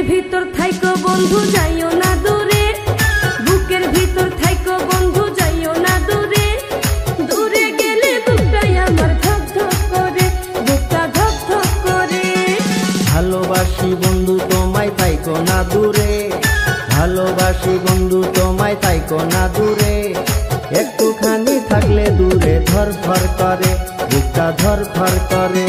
ভিতর থাইকো বন্ধু যাইও না দূরে, বুকের ভিতর থাইকো বন্ধু যাইও না দূরে। দূরে গেলে বুকটাই আমার ধক ধক করে, বুকটা ধক ধক করে। ভালোবাসি বন্ধু তোমায় থাইকো না দূরে, ভালোবাসি বন্ধু তোমায় থাইকো না দূরে। একটুখানি থাকলে দূরে ধর ধর করে, বুকটা ধর ধর করে।